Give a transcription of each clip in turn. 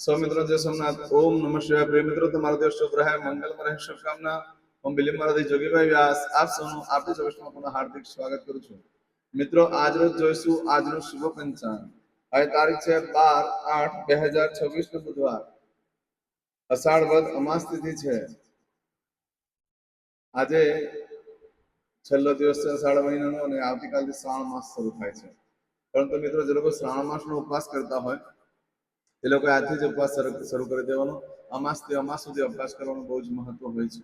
सौ मित्रों जय सोमनाथ। ओम नमः शिवाय। प्रिय મિત્રો, તમારો દિવસ શુભ રહે, મંગલમય રહે, શુભકામના। હું બિલીમ મહારાજ જોગીભાઈ વ્યાસ આપ સૌનું આપણી ચોવીસમાં પુનઃ હાર્દિક સ્વાગત કરું છું। મિત્રો, આજ રોજ જોઈશું આજનું શુભ પંચાંગ। હવે તારીખ છે 12/8/2026 નો બુધવાર, અષાઢ વદ અમાસ તિથિ છે। આજે છેલ્લો દિવસ છે અષાઢ મહિનાનો અને આવતીકાલથી શ્રાવણ માસ શરૂ થાય છે। પરંતુ મિત્રો, જે લોકો શ્રાવણ માસનો ઉપવાસ કરતા હોય એ લોકો આજથી જ ઉપવાસ શરૂ કરી દેવાનો। અમાસથી અમાસ સુધી ઉપવાસ કરવાનું બહુ જ મહત્વ હોય છે।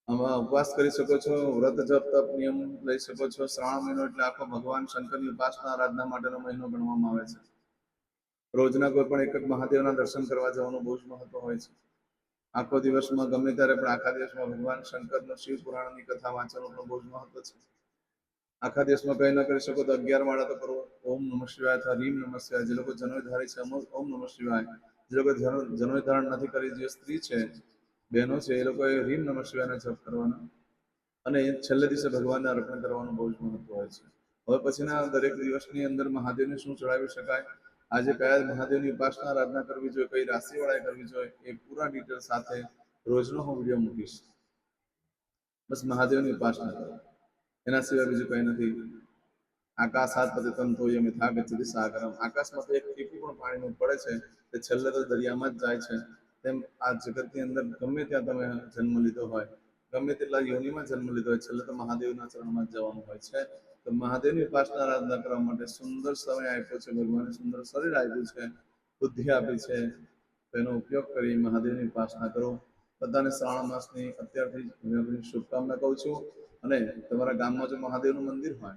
આમાં ઉપવાસ કરી શકો છો, વ્રત જપ તપ નિયમ લઈ શકો છો। શ્રાવણ મહિનો એટલે આખો ભગવાન શંકરની ઉપાસના આરાધના માટેનો મહિનો ગણવામાં આવે છે। રોજના કોઈ પણ એક મહાદેવના દર્શન કરવા જવાનું બહુ જ મહત્વ હોય છે। આખો દિવસમાં ગમે ત્યારે પણ આખા દિવસમાં ભગવાન શંકરનો શિવ પુરાણની કથા વાંચવાનું પણ બહુ જ મહત્વ છે। આખા દિવસમાં કંઈ ન કરી શકો તો 11 માળા તો કરો। ઓમ નમઃ શિવાય અથવા રીમ નમઃ શિવાય। જે લોકો જનોઈ ધારી છે ઓમ નમઃ શિવાય। જે લોકો જનોઈ ધારણ નથી કરી, જે સ્ત્રી છે, બહેનો છે, એ લોકોએ રીમ નમઃ શિવાયનો જપ કરવાનો અને છેલ્લે દિવસે ભગવાનને અર્પણ કરવાનું બહુ જ મહત્વ હોય છે। હવે પછીના દરેક દિવસની અંદર મહાદેવને શું ચડાવી શકાય, આજે કયા મહાદેવની ઉપાસના આરાધના કરવી જોઈએ, કઈ રાશિવાળાએ કરવી જોઈએ, એ પૂરા ડિટેલ સાથે રોજનો હું વિડીયો મૂકીશ। બસ મહાદેવની ઉપાસના કરો, એના સિવાય બીજું કંઈ નથી। આકાશાત પતિતં તોયં યથા ગચ્છતિ સાગરમ। આકાશમાંથી એક ટીપું પણ પાણીનું પડે છે તે છેલ્લે તો દરિયામાં જ જાય છે। તેમ આ જગતની અંદર ગમે ત્યાં તમે જન્મ લીધો હોય, ગમે તેટલા યોનિમાં જન્મ લીધો હોય, છેલ્લે તો મહાદેવના ચરણમાં જ જવાનું હોય છે। તો મહાદેવની ઉપાસના આરાધના કરવા માટે સુંદર સમય આપ્યો છે ભગવાને, સુંદર શરીર આપ્યું છે, બુદ્ધિ આપી છે, તેનો ઉપયોગ કરી મહાદેવની ઉપાસના કરો। બધાને શ્રાવણ માસની અત્યારથી જ શુભકામના કહું છું। અને તમારા ગામમાં જો મહાદેવનું મંદિર હોય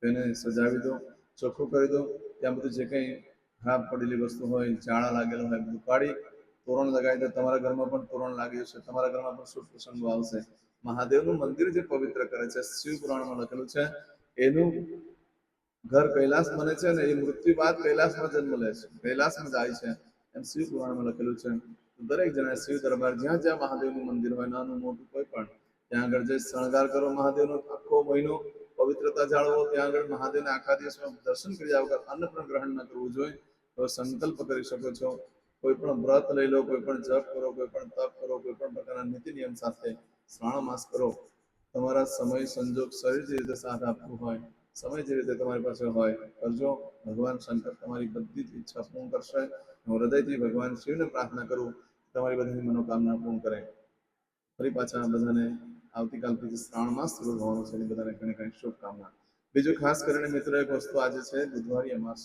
તેને સજાવી દો, ચોખ્ખું કરી દો। ત્યાં બધું જે કંઈ ખરાબ પડેલી વસ્તુ હોય, જાળા લાગેલા હોય, બધું કાઢી તોરણ લગાવી દો। તમારા ઘરમાં પણ તોરણ લાગી જશે, તમારા ઘરમાં પણ શુભ પ્રસંગો આવશે। મહાદેવનું મંદિર જે પવિત્ર કરે છે, શિવ પુરાણમાં લખેલું છે, એનું ઘર કૈલાસ બને છે અને એ મૃત્યુ બાદ કૈલાસમાં જન્મ લે છે, કૈલાસમાં જાય છે, એમ શિવ પુરાણમાં લખેલું છે। દરેક જણા શિવ દરબાર જ્યાં જ્યાં મહાદેવનું મંદિર હોય, નાનું મોટું કોઈ પણ, ત્યાં આગળ જે શણગાર કરો મહાદેવનો આખો મહિનો, પવિત્રતા જાળવો। ત્યાં આગળ મહાદેવને આખા દિવસમાં દર્શન કર્યા વગર અન્ન પણ ગ્રહણ ન કરવું જોઈએ। તો સંકલ્પ કરી શકો છો, કોઈ પણ વ્રત લઈ લો, કોઈ પણ જપ કરો, કોઈ પણ તપ કરો, કોઈ પણ પ્રકારના નીતિ નિયમ સાથે શ્રાવણ માસ કરો। તમારા સમય સંજોગ શરીર જે રીતે સાથ આપતું હોય, સમય જે રીતે તમારી પાસે હોય, કરજો। ભગવાન શંકર તમારી બધી જ ઈચ્છા પૂર્ણ કરશે। હું હૃદયથી ભગવાન શિવને પ્રાર્થના કરું, તમારી બધી મનોકામના પૂર્ણ કરે। ફરી પાછા બધાને આવતીકાલથી શ્રાવણ માસ શરૂ થવાનો છે, બધાને ઘણી ઘણી શુભકામના। બીજું ખાસ કરીને મિત્રો, એક વસ્તુ આજે છે બુધવારી અમાસ,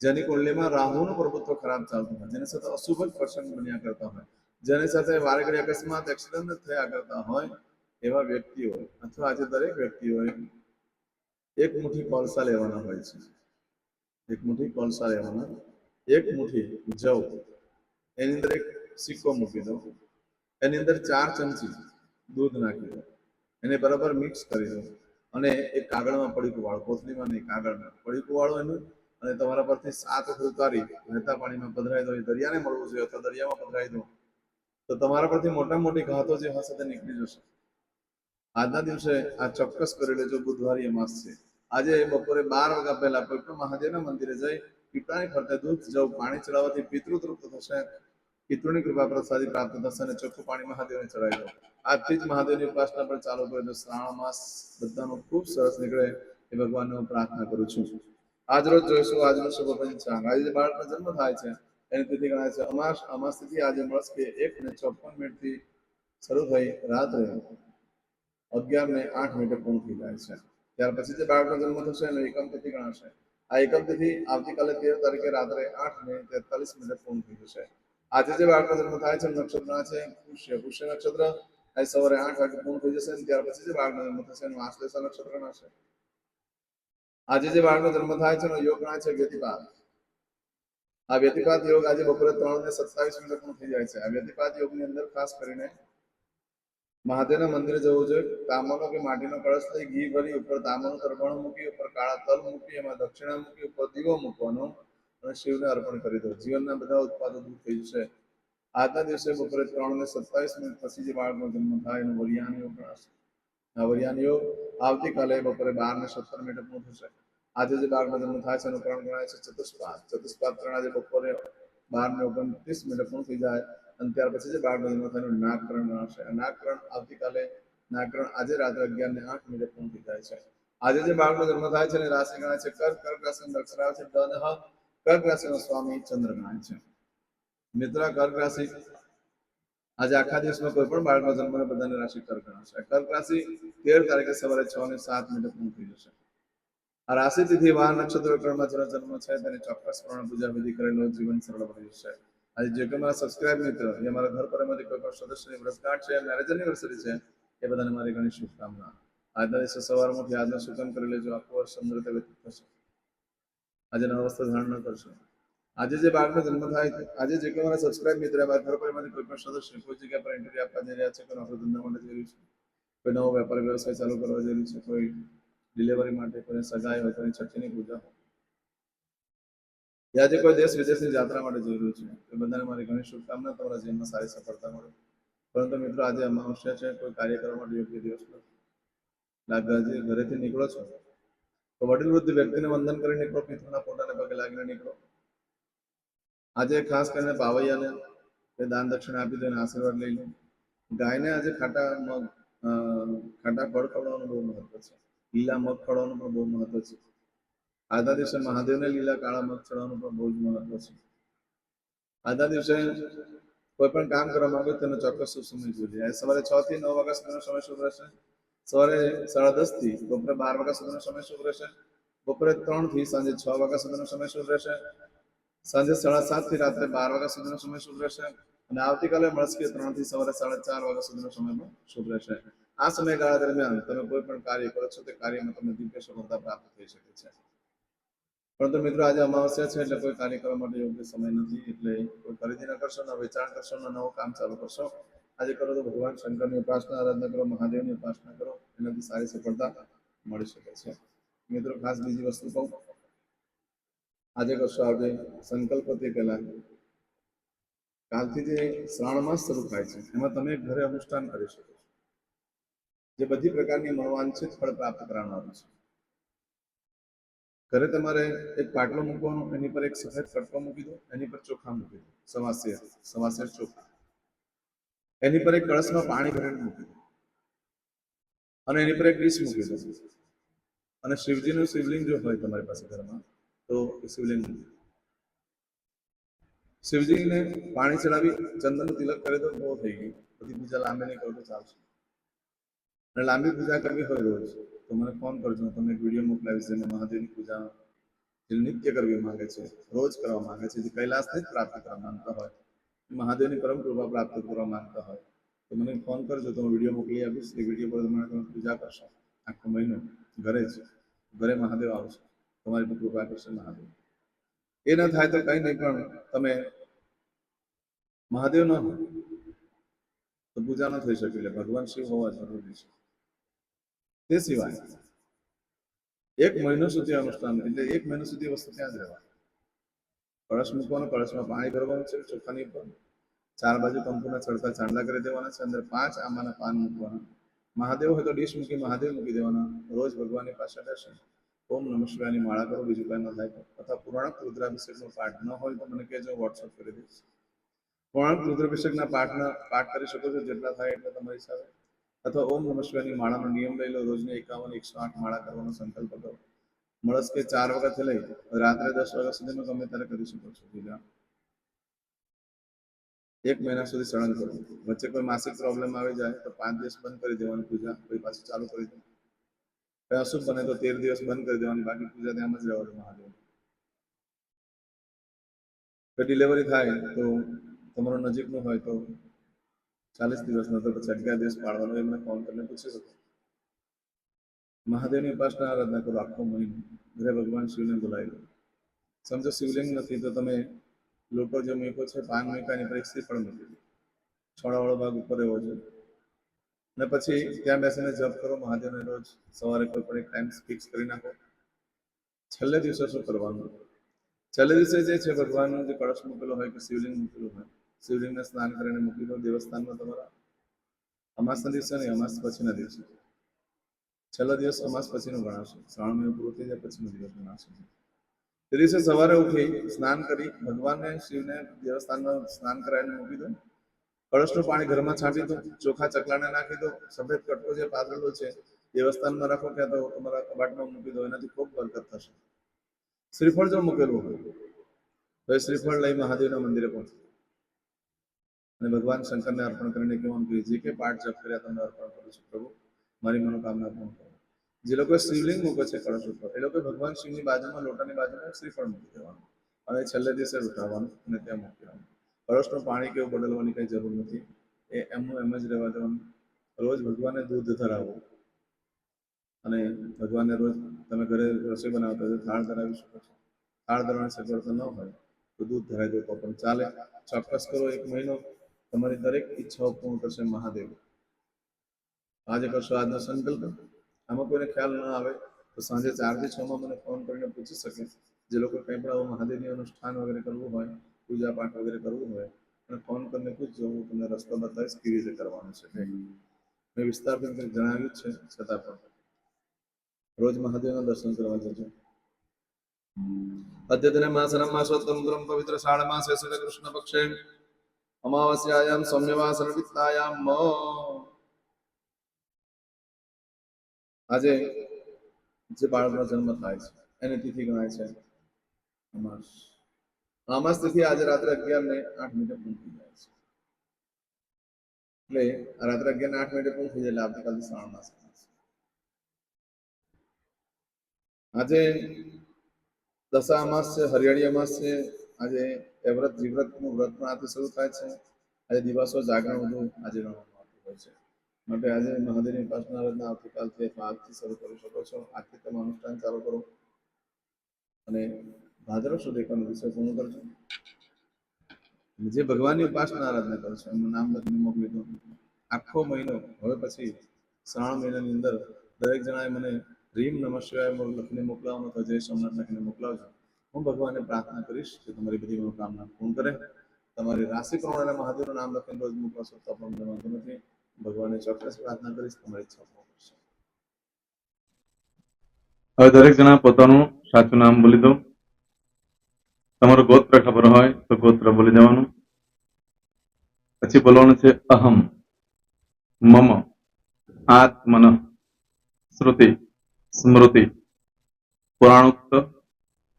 જેની કુંડલીમાં રાહુનું પ્રભુત્વ ખરાબ ચાલતું હોય, જેની સાથે અશુભ જ પ્રસંગ બન્યા કરતા હોય, જેની સાથે વારે ઘડી અકસ્માત એક્સિડન્ટ થયા કરતા હોય, એવા વ્યક્તિઓ અથવા આજે દરેક વ્યક્તિઓએ એક મુઠ્ઠી કોલસા લેવાના હોય છે। એક મુઠ્ઠી કોલસા લેવાના, એક મુઠ્ઠી જવ, એની અંદર એક સિક્કો મૂકી દો, એની અંદર 4 ચમચી દૂધ નાખી દો, એને બરાબર મિક્સ કરી દો અને એક કાગળમાં પડીકું વાળો, કોથળીમાં નહીં, કાગળમાં પડીકું વાળો એનું, અને તમારા પરથી 7 વખત ઉતારી વહેતા પાણીમાં પધરાવી દો। એ દરિયાને મળવું જોઈએ અથવા દરિયામાં પધરાવી દો, તો તમારા પરથી મોટા મોટી ઘાતો જે હશે તે નીકળી જશે। આજના દિવસે આ ચોક્કસ કરી લેજો, બુધવારી અમાસ છે। આજે બપોરે 12 વાગ્યા પહેલા કોઈ પણ મહાદેવના મંદિરે જઈ પીપળાની ફરતે દૂધ જવ પાણી ચડાવવાથી પિતૃ તૃપ્ત થશે, પિતૃની કૃપા પ્રસાદી પ્રાપ્ત થશે અને ચોખ્ખું પાણી મહાદેવને ચડાવી દો। આજથી જ મહાદેવની ઉપાસના પણ ચાલુ કરી દો। શ્રાવણ માસ બધાનો ખૂબ સરસ નીકળે એ ભગવાનને હું પ્રાર્થના કરું છું। આજ રોજ જોઈશું આજનું શુભ પંચાંગ। આજે જે બાળકનો જન્મ થાય છે એની તિથિ ગણાય છે અમાસ। અમાસ તિથિ આજે મળસ્કે 1:54 શરૂ થઈ રાત્રે 11:08 પૂર્ણ થઈ જાય છે। ત્યાર પછી જે બાળકનો જન્મ થશે એનો એકમ તિથિ ગણાશે। આ એકમ તિથિ આવતીકાલે 13 તારીખે રાત્રે 8:43 પૂર્ણ થઈ જશે। આજે જે બાળકનો જન્મ થાય છે નક્ષત્ર છે પુષ્ય, પુષ્ય નક્ષત્ર આજે સવારે 8 વાગે પૂર્ણ થઈ જશે। ત્યાર પછી જે બાળકનો જન્મ થશે એનું આશ્લેષા નક્ષત્ર ગણાશે। આજે જે બાળકનો જન્મ થાય છે એનો યોગ ગણાય છે વ્યતિપાત। આ વ્યતિપાત યોગ આજે બપોરે 3:27 પૂર્ણ થઈ જાય છે। આ વ્યતિપાત યોગની અંદર ખાસ કરીને મહાદેવના મંદિરે જવું જોઈએ। તાંબાનો કે માટીનો કળશ લઈ ઘી ભરી ઉપર તાંબાનું તરફાણું મૂકી, ઉપર કાળા તલ મૂકી, એમાં દક્ષિણા મૂકી, ઉપર દીવો મૂકવાનો અને શિવને અર્પણ કરી દો। જીવનના બધા ઉત્પાદો દૂર થઈ જશે। આજના દિવસે બપોરે 3:27 પછી જે બાળકનો જન્મ થાય એનો વરિયાન યોગ ગણાશે। આ વરિયાન યોગ આવતીકાલે બપોરે 12:17 પૂર્ણ થશે। આજે જે બાળકનો જન્મ થાય છે એનું કરણ ગણાય છે ચતુષ્પાદ. ચતુષ્પાદ કરણ આજે બપોરે 12:29 પૂર્ણ થઈ જાય અને ત્યાર પછી જે બાળકનો જન્મ થાય એનું નાગકરણ ગણાશે. નાગકરણ આવતીકાલે, નાગકરણ આજે રાત્રે 11:08 પૂર્ણ થઈ જાય છે. આજે જે બાળકનો જન્મ થાય છે એની રાશિ ગણાય છે કર્ક. કર્ક રાશિનો અક્ષર આવે છે ડ. કર્ક રાશિનો સ્વામી ચંદ્ર ગણાય છે. મિત્ર, કર્ક રાશિ આજે આખા દિવસમાં કોઈ પણ બાળકનો જન્મ બધાની રાશિ કર્ક ગણાશે. કર્ક રાશિ 13 તારીખે સવારે 6:07 પૂર્ણ થઈ જશે. આ રાશિ તિથિ વાર નક્ષત્ર કર્ણમાં જેનો જન્મ છે તેની ચોક્કસ પ્રમાણે પૂજા વિધિ કરેલું જીવન સરળ બની જશે. આજે જે કોઈ મારા સબસ્ક્રાઇબ મિત્ર, જે મારા ઘર પરિવારમાંથી કોઈ પણ સદસ્યની વર્ષગાંઠ છે, મેરેજ એનિવર્સરી છે, એ બધાને મારી ઘણી શુભકામના. આજના દિવસે સવારમાં ઉઠી આજનું સુકન કરી લેજો, આખું વર્ષ સમૃદ્ધ વ્યતીત થશે. આજે નવા વસ્ત્ર ધારણ ન કરશો. આજે જે બાળકનો જન્મ થાય, આજે જે કોઈ મારા સબસ્ક્રાઇબ મિત્ર, મારા ઘર પરિવારમાંથી કોઈ પણ સદસ્ય કોઈ જગ્યા પર ઇન્ટરવ્યુ આપવા જઈ રહ્યા છે, કોઈ નોકરી ધંધા માટે જઈ રહ્યું છે, કોઈ નવો વેપાર વ્યવસાય ચાલુ કરવા જઈ રહ્યું છે, કોઈ ડિલિવરી માટે, કોઈ સગાઈ હોય, કોઈ છઠ્ઠીની પૂજા હોય, આજે કોઈ દેશ વિદેશની યાત્રા માટે જઈ રહ્યું છે, એ બધાને મારી ઘણી શુભકામના. તમારા જીવનમાં સારી સફળતા મળે. પરંતુ મિત્રો, આજે અમાવસ્યા છે, કોઈ કાર્ય કરવા માટે યોગ્ય દિવસ નથી. ઘરેથી નીકળો છો તો વડીલ વૃદ્ધ વ્યક્તિને વંદન કરી નીકળો, પિતૃના ફોટાને પગે લાગીને નીકળો. આજે ખાસ કરીને પાવૈયાને દાન દક્ષિણા આપી દો અને આશીર્વાદ લઈ લો. ગાયને આજે ખાટા ફળ ખવડાવવાનું બહુ મહત્વ છે. લીલા મગ ખવડાવવાનું પણ બહુ મહત્વ છે. આજના દિવસે મહાદેવને લીલા કાળા મગ ચડાવવાનું પણ બહુ જ મહત્વ છે. આજના દિવસે કોઈ પણ કામ કરવા માંગો તેનો ચોક્કસ સમય જોઈએ. સવારે 6 થી 9 વાગ્યા સુધીનો સમય શુભ રહેશે. સવારે 10:30 થી બપોરે 12 વાગ્યા સુધીનો સમય શુભ રહેશે. બપોરે 3 થી સાંજે 6 વાગ્યા સુધીનો સમય શુભ રહેશે. સાંજે 7:30 થી રાત્રે 12 વાગ્યા સુધીનો સમય શુભ રહેશે. અને આવતીકાલે મળસ્કે 3 થી સવારે 4:30 વાગ્યા સુધીનો સમય પણ શુભ રહેશે. આ સમયગાળા દરમિયાન તમે કોઈ પણ કાર્ય કરો છો તે કાર્યમાં તમને દિવ્ય સફળતા પ્રાપ્ત થઈ શકે છે. પરંતુ મિત્રો, આજે અમાવસ્યા છે એટલે કોઈ કાર્ય કરવા માટે યોગ્ય સમય નથી. એટલે કોઈ ખરીદી ન કરશો, ન વેચાણ કરશો, ન નવું કામ ચાલુ કરશો. આજે કરો તો ભગવાન શંકરની ઉપાસના, આરાધના કરો, મહાદેવની ઉપાસના કરો, એનાથી સારી સફળતા મળી શકે છે. મિત્રો, ખાસ બીજી વસ્તુ કહું, આજે કરશો આજે સંકલ્પ તે પહેલા કાલથી જે શ્રાવણ માસ શરૂ થાય છે એમાં તમે ઘરે અનુષ્ઠાન કરી શકો છો, જે બધી પ્રકારની મનોવાંછિત ફળ પ્રાપ્ત કરનારું છે. ઘરે તમારે એક પાટલો મૂકવાનો, એની પર એક સફેદ કટકો મૂકી દો, એની પર ચોખા મૂકી દો, સવાસેર ચોખા. એની પર એક કળશમાં પાણી ભરીને મૂકી દો અને એની પર એક ડીશ મૂકી દો. અને શિવજીનું શિવલિંગ જો હોય તમારી પાસે ઘરમાં તો એ શિવલિંગ શિવજીને પાણી ચડાવી ચંદનનું તિલક કરી દો, બહુ થઈ ગયું. બધી પૂજા લાંબી નહીં કરો તો ચાલશે. અને લાંબી પૂજા કરવી હોય રોજ તો મને ફોન કરજો, હું તમને એક વિડીયો મોકલાવીશ. જેને મહાદેવની પૂજા જે નિત્ય કરવી માંગે છે, રોજ કરવા માંગે છે, જે કૈલાસને જ પ્રાપ્ત કરવા માંગતા હોય, મહાદેવની પરમ કૃપા પ્રાપ્ત કરવા માંગતા હોય તો મને ફોન કરજો, તો હું વિડીયો મોકલી આપીશ. એ વિડીયો પર તમે પૂજા કરશો આખો મહિનો ઘરે મહાદેવ આવશે, તમારી પર કૃપા કરશે મહાદેવ. એ ન થાય તો કંઈ નહીં, પણ તમે મહાદેવ ન હોય તો પૂજા ન થઈ શકે. એટલે ભગવાન શિવ હોવા જરૂરી છે. તે સિવાય 1 મહિનો સુધી અનુષ્ઠાન, એટલે 1 મહિનો સુધી વસ્તુ ત્યાં જ રહેવા. કળશ મૂકવાનો, કળશમાં પાણી ભરવાનું છે ચોખાની ઉપર. 4 બાજુ કંકુના ચડતા ચાંદલા કરી દેવાના છે. અંદર 5 આંબાના પાન મૂકવાના. મહાદેવ હોય તો ડીશ મૂકી મહાદેવ મૂકી દેવાના. રોજ ભગવાનની પાસે બેસે ઓમ નમઃ શિવાયની માળા કરો, બીજું કંઈ ન થાય તો. અથવા પુરાણક રુદ્રાભિષેકનો પાઠ ન હોય તો મને કહેજો, વોટ્સઅપ કરી દઈશ. પુરાણક રુદ્રાભિષેકના પાઠ કરી શકો છો, જેટલા થાય એટલે તમારી સાથે. અથવા ઓમ નમઃ શિવાયની માળાનો નિયમ લઈ લો. રોજને 51, 108 માળા કરવાનો સંકલ્પ કરો. મળસ્કે 4 વાગ્યાથી લઈ રાત્રે 10 વાગ્યા સુધીમાં ગમે ત્યારે કરી શકો છો પૂજા. 1 મહિના સુધી સળંગ કરો. વચ્ચે કોઈ માસિક પ્રોબ્લેમ આવી જાય તો 5 દિવસ બંધ કરી દેવાની પૂજા, કોઈ પાછું ચાલુ કરી દે. કઈ અશુભ બને તો 13 દિવસ બંધ કરી દેવાની, બાકી પૂજા ત્યાં જ રહેવા દો મહાદેવ. ડિલિવરી થાય તો તમારો નજીકનું હોય તો 40 દિવસ, ન તો પછી 11 દિવસ પાડવાનો. એ મને ફોન કરીને પૂછી શકો. મહાદેવની ઉપાસના આરાધના કરો આખો મહિનો. ઘરે ભગવાન શિવને બોલાવી લો. સમજો શિવલિંગ નથી તો તમે લોટો જે મૂક્યો છે, પાન મૂક્યા, એની પર એક શ્રીફળ મૂકી દો. છોડાવાળો ભાગ ઉપર રહેવો જોઈએ. અને પછી ત્યાં બેસીને જપ કરો મહાદેવને. રોજ સવારે કોઈ પણ એક ટાઈમ ફિક્સ કરી નાખો. છેલ્લે દિવસે શું કરવાનું? છેલ્લે દિવસે જે છે ભગવાનનો જે કળશ મૂકેલો હોય કે શિવલિંગ મૂકેલું હોય, શિવલિંગને સ્નાન કરીને મૂકી દો દેવસ્થાનમાં તમારા. અમાસના દિવસે નહીં, અમાસ પછીના દિવસે. છેલ્લો દિવસ અમાસ પછીનો ગણાશે. શ્રાવણ મહિનો પૂરો થઈ જાય પછીનો દિવસ ગણાશે. તે દિવસે સવારે ઉઠી સ્નાન કરી ભગવાનને શિવને દેવસ્થાનમાં સ્નાન કરાવીને મૂકી દો. કળશનું પાણી ઘરમાં છાંટી દો. ચોખા ચકલાને નાખી દો. સફેદ કટકો જે પાથરેલો છે દેવસ્થાનમાં રાખો, ક્યાં તો તમારા કબાટમાં મૂકી દો. એનાથી ખૂબ બરકત થશે. શ્રીફળ જો મૂકેલું હોય તો એ શ્રીફળ લઈ મહાદેવના મંદિરે પહોંચો અને ભગવાન શંકરને અર્પણ કરીને કહેવાનું કે જે કે પાઠ જપ કર્યા તમને અર્પણ કરું છું પ્રભુ, મારી મનોકામના પૂર્ણ કરો. જે લોકો શિવલિંગ મૂકે છે કળશ ઉપર એ લોકો ભગવાન શિવની બાજુમાં લોટાની બાજુમાં શ્રીફળ મૂકી દેવાનું અને છેલ્લે દિવસે ઉઠાવવાનું અને ત્યાં મૂકી દેવાનું. કળશનું પાણી કેવું બદલવાની કઈ જરૂર નથી. એ એમનું એમ જ રહેવા દેવાનું. રોજ ભગવાનને દૂધ ધરાવો અને ભગવાનને રોજ તમે ઘરે રસોઈ બનાવતા હોય તો થાળ ધરાવી શકો છો. થાળ ધરવાની સગવડતા ન હોય તો દૂધ ધરાવી દો તો પણ ચાલે. ચોક્કસ કરો. 1 મહિનો તમારી દરેક ઈચ્છાઓ પૂર્ણ કરશે મહાદેવ. આજે કરશો આજનો સંકલ્પ. આમાં કોઈને ખ્યાલ ન આવે તો સાંજે 4 થી 6 મને ફોન કરીને પૂછી શકે. જે લોકો કંઈ પણ આવું મહાદેવની અનુષ્ઠાન વગેરે કરવું હોય, પૂજા પાઠ વગેરે કરવું હોય અને ફોન કરીને પૂછજો. હું તમને રસ્તો બતાવીશ કેવી રીતે કરવાનું છે. મેં વિસ્તારથી જણાવ્યું જ છે, છતાં પણ રોજ મહાદેવના દર્શન કરવા જજો. અદ્યતને માસનમ માસોત્તમ પવિત્ર શાળમાસે શુક્લ કૃષ્ણ પક્ષે અમાવાસ્યાયામ સૌમ્યવાસન વિત્તાયામ આજે જે બાળકનો જન્મ થાય છે એની તિથિ ગણાય છે અમાસ. અમાસ તિથિ આજે રાત્રે 11:08 પૂર્ણ થઈ જાય છે. એટલે રાત્રે 11:08 પૂર્ણ થઈ જાય એટલે આવતીકાલથી શ્રાવણ માસ. આજે દશા અમાસ છે, હરિયાળી અમાસ છે. આજે વ્રત જીવ્રતનું વ્રત પણ આજે શરૂ થાય છે. આજે દિવસો જાગરણ બધું આજે ગણવામાં આવતું હોય છે. માટે આજે મહાદેવની ઉપાસના આરાધના આવતીકાલથી અથવા આજથી શરૂ કરી શકો છો. આજથી તમે અનુષ્ઠાન ચાલુ કરો અને ભાદરવ સુદ એકાદશી દિવસે પૂર્ણ કરજો. જે ભગવાનની ઉપાસના આરાધના કરો છો એમનું નામ લખીને મોકલી દો. આખો મહિનો હવે પછી શ્રાવણ મહિનાની અંદર દરેક જણાએ મને રીમ નમઃ શિવાય લખીને મોકલાવવાનો તો જય સોમનાથ લખીને મોકલાવજો. હું ભગવાનને પ્રાર્થના કરીશ કે તમારી બધી મનોકામના પૂર્ણ કરે. તમારી રાશિ પ્રમાણે મહાદેવનું નામ લખીને રોજ મોકલશો તો પણ મને વાંધો નથી. ભગવાનને ચોક્કસ પ્રાર્થના કરીશ તમારી ઈચ્છા પૂર્ણ કરશે. હવે દરેક જણા પોતાનું સાચું નામ બોલી દો. તમારું ગોત્ર ખબર હોય તો ગોત્ર બોલી દેવાનું. પછી બોલવાનું છે અહમ મમ આત્મન શ્રુતિ સ્મૃતિ પુરાણોક્ત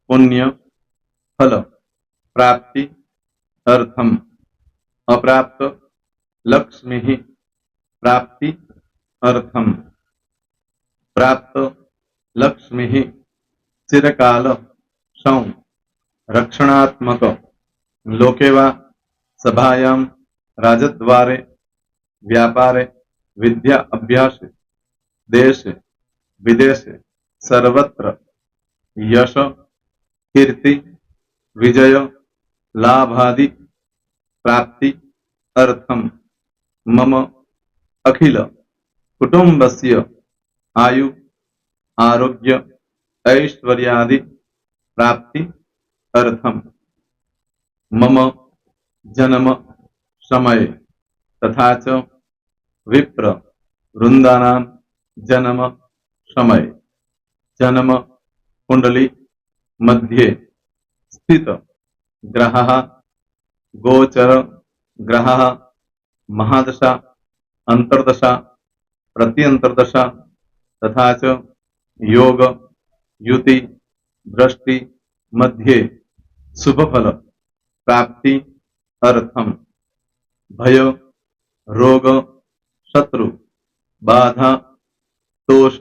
પુણ્ય ફલ પ્રાપ્તિ અર્થમ અપ્રાપ્ત લક્ષ્મી પ્રાપ્તિ અર્થમ પ્રાપ્ત લક્ષ્મી ચિરકાલ સૌ રક્ષણાત્મક લોકેવા સભાયામ રાજદ્વારે વ્યાપારે વિદ્યા અભ્યાસે દેશે વિદેશે સર્વત્ર યશ કીર્તિ વિજય લાભાદિ પ્રાપ્તિ અર્થમ મમ અખિલ કુટુંબસ્ય આયુ આરોગ્ય ऐश्वर्यादि प्राप्ति अर्थम मम जन्म समय तथा च विप्र वृंदानां जन्म समय जन्म कुंडली मध्ये स्थित ग्रहः गोचर ग्रहः महादशा अंतर्दशा प्रत्यंतर्दशा तथा च योग युति दृष्टि मध्ये शुभ फल प्राप्ति अर्थम भय रोग शत्रु बाधा दोष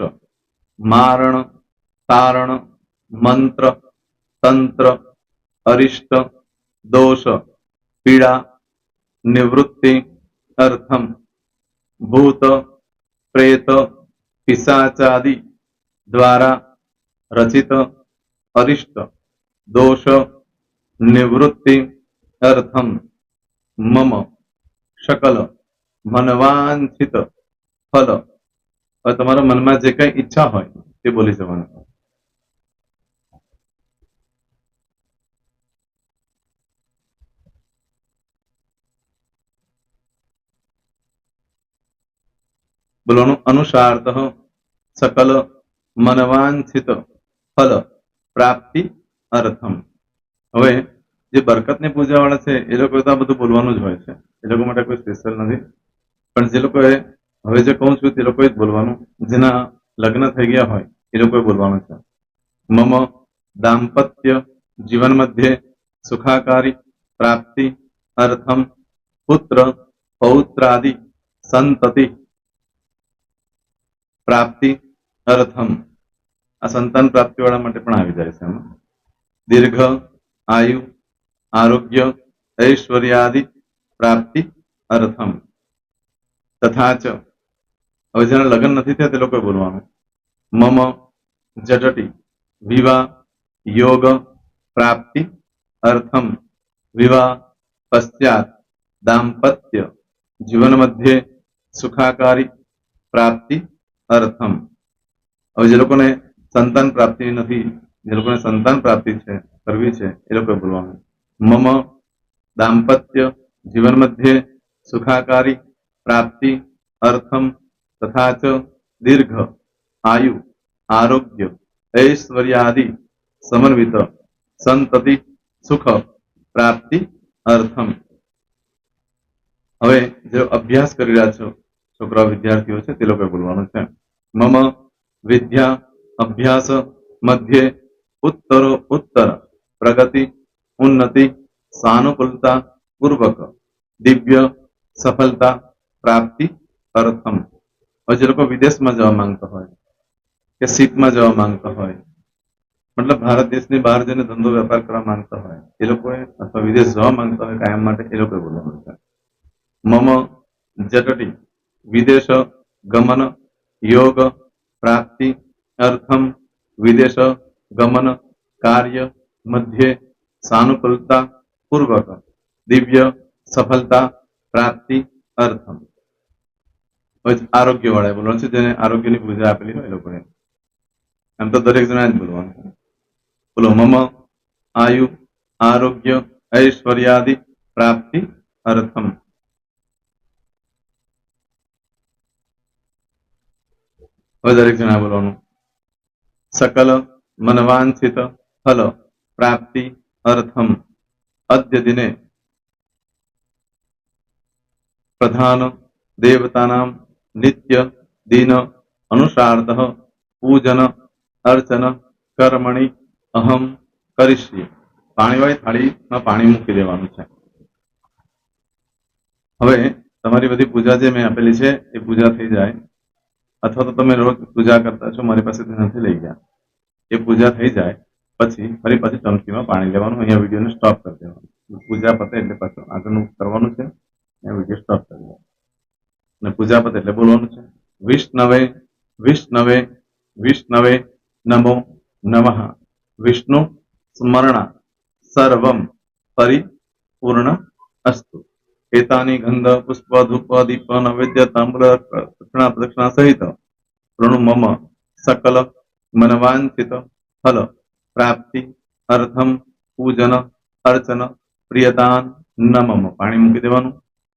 मारण तारण मंत्र तंत्र अरिष्ट दोष पीड़ा निवृत्ति अर्थम भूत प्रेत पिशाचादि द्वारा रचित अरिष्ट दोष निवृत्ति अर्थम मम सकल मनवांछित फल और तुम्हारा मन में जे कई इच्छा हो बोली जवाना. बोलो अनुसारतः સકલ મનવાંછિત ફલ પ્રાપ્તિ અર્થમ. હવે જે બરકતની પૂજા વાળા છે એ લોકો તો આ બધું બોલવાનું જ હોય છે, એ લોકો માટે કોઈ સ્પેશિયલ નથી. પણ જે લોકોએ હવે જે કહું છું તે લોકોએ જ બોલવાનું, જેના લગ્ન થઈ ગયા હોય એ લોકોએ બોલવાનું છે. મમ દાંપત્ય જીવન મધ્યે સુખાકારી પ્રાપ્તિ અર્થમ પુત્ર પૌત્રાદિ સંતતિ પ્રાપ્તિ અર્થમ. આ સંતાન પ્રાપ્તિ વાળા માટે પણ આવી જાય છે એમાં. દીર્ઘ આયુ આરોગ્ય ઐશ્વર્યાદિ પ્રાપ્તિ અર્થમ. તથા ચ, હવે જેના લગ્ન નથી થયા તે લોકોએ બોલવાનું. મમ જટટી વિવાહ યોગ પ્રાપ્તિ અર્થમ વિવાહ પશ્ચાત દાંપત્ય જીવન મધ્યે સુખાકારી પ્રાપ્તિ અર્થમ. હવે જે લોકોને સંતાન પ્રાપ્તિ નથી, જે લોકોને સંતાન પ્રાપ્તિ છે કરવી છે એ લોકોએ બોલવાનું. મમ દાંપત્ય જીવન મધ્યે સુખાકારી પ્રાપ્તિ અર્થમ તથા ચ દીર્ઘ આયુ આરોગ્ય ઐશ્વર્યાદિ સમન્વિત સંતતિ સુખ પ્રાપ્તિ અર્થમ. હવે જે અભ્યાસ કરી રહ્યા છો છોકરા વિદ્યાર્થીઓ છે તે લોકોએ બોલવાનું છે. મમ વિદ્યા અભ્યાસ મધ્યે ઉત્તરો ઉત્તર પ્રગતિ ઉન્નતિ સાનુકૂલતા પૂર્વક દિવ્ય સફળતા પ્રાપ્તિ અર્થમ. હવે જે લોકો વિદેશમાં જવા માંગતા હોય કે શીપમાં જવા માંગતા હોય, મતલબ ભારત દેશની બહાર જઈને ધંધો વેપાર કરવા માંગતા હોય એ લોકોએ, અથવા વિદેશ જવા માંગતા હોય કાયમ માટે, એ લોકોએ બોલવાનું છે. મમ જટટી વિદેશ ગમન યોગ પ્રાપ્તિ અર્થમ વિદેશ ગમન કાર્ય મધ્યે સાનુકૂલતા પૂર્વક દિવ્ય સફળતા પ્રાપ્તિ અર્થમ. આરોગ્ય વાળા બોલવાનું છે, જેને આરોગ્યની પૂજા આપેલી હોય એ લોકોએ. એમ તો દરેક જણા જ બોલવાનું. બોલો. મમ આયુ આરોગ્ય ઐશ્વર્યાદિ પ્રાપ્તિ અર્થમ. હવે દરેક જણા બોલવાનું. સકલ મનવાંછિત ફલ પ્રાપ્તિ અર્થમ અદ્ય દિને પ્રધાન દેવતાનામ નિત્ય દિન અનુસાર્ધ પૂજન અર્ચન કર્મણી અહમ કરીશ્ય. પાણીવાળી થાળીમાં પાણી મૂકી દેવાનું છે. હવે તમારી બધી પૂજા જે મેં આપેલી છે એ પૂજા થઈ જાય, અથવા તો તમે રોજ પૂજા કરતા છો, મારી પાસેથી નથી લઈ ગયા, એ પૂજા થઈ જાય પછી ફરી પાછી ચમચીમાં પાણી લેવાનું. અહીંયા વિડીયોને સ્ટોપ કરી દેવાનું. પૂજા પતે એટલે પાછું આગળનું કરવાનું છે. અહીંયા વિડીયો સ્ટોપ કરી દેવાનો અને પૂજા પતે એટલે બોલવાનું છે. વિષ્ણવે વિષ્ણવે વિષ્ણવે નમો નમઃ વિષ્ણુ સ્મરણા સર્વમ પરિપૂર્ણ અસ્તુ. એતાની ગંધ પુષ્પ ધૂપ દીપ નૈવેદ્ય તાંબૂલ દક્ષિણા પ્રદક્ષિણા સહિત પ્રણુ મમ સકલ મનવાંછિત ફલ પ્રાપ્તિ અર્થમ પૂજન અર્ચન પ્રિયદાન નમમ. પાણી મૂકી દેવાનું,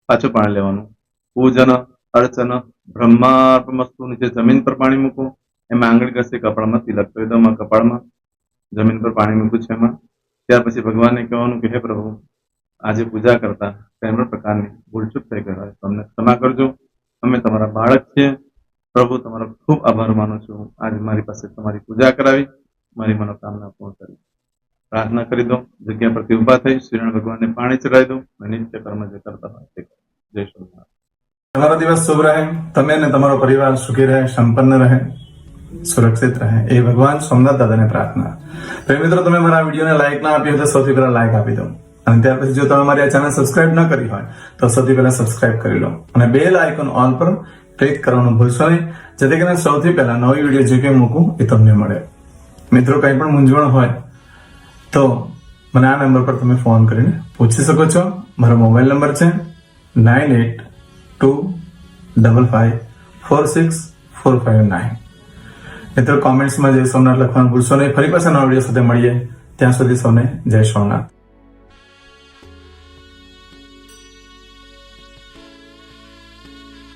પાછું પાણી લેવાનું. પૂજન અર્ચન બ્રહ્માર્પણમસ્તુ. નીચે જમીન પર પાણી મૂકો, એમાં આંગળી ઘસી કપાળમાં તિલક કરી દો. કપાળમાં જમીન પર પાણી મૂક્યું છે એમાં. ત્યાર પછી ભગવાનને કહેવાનું કે હે પ્રભુ, આજે પૂજા કરતા કોઈ પણ પ્રકારની ભૂલચૂક થઈ ગઈ હોય તો અમને ક્ષમા કરજો. અમે તમારા બાળક છીએ પ્રભુ, તમારો ખૂબ આભાર માનું છું. આજે મારી પાસે તમારી પૂજા કરાવી, મારી મનોકામના પૂર્ણ કરી. પ્રાર્થના કરી દો. જગ્યા પરથી ઉભા થઈ શ્રીનારાયણ ભગવાનને પાણી ચડાવી દો અને નિત્ય કર્મ જે કરતા હોય તે કરો. જય શ્રી. તમારો દિવસ શુભ રહે, તમે અને તમારો પરિવાર સુખી રહે, સંપન્ન રહે, સુરક્ષિત રહે, એ ભગવાન સોમનાથ દાદાને પ્રાર્થના. તો મિત્રો, તમે મારા વિડીયોને લાઈક ના આપી હોય તો સૌથી પહેલા લાઈક આપી દો, અને ત્યાર પછી જો તમે મારી આ ચેનલ સબસ્ક્રાઇબ ન કરી હોય તો સૌથી પહેલા સબસ્ક્રાઇબ કરી લો, અને બેલ આઇકોન ઓલ પર ક્લિક કરવાનું ભૂલશો નહીં, જેથી કરીને સૌથી પહેલા નવી વિડીયો જે કંઈ મૂકું એ તમને મળે. મિત્રો, કંઈ પણ મૂંઝવણ હોય તો મને આ નંબર પર તમે ફોન કરીને પૂછી શકો છો. મારો મોબાઈલ નંબર છે 9825546459. મિત્રો, કોમેન્ટ્સમાં જય સોમનાથ લખવાનું ભૂલશો નહીં. ફરી પાછા નવા વિડીયો સાથે મળીએ. ત્યાં સુધી સૌને જય સોમનાથ.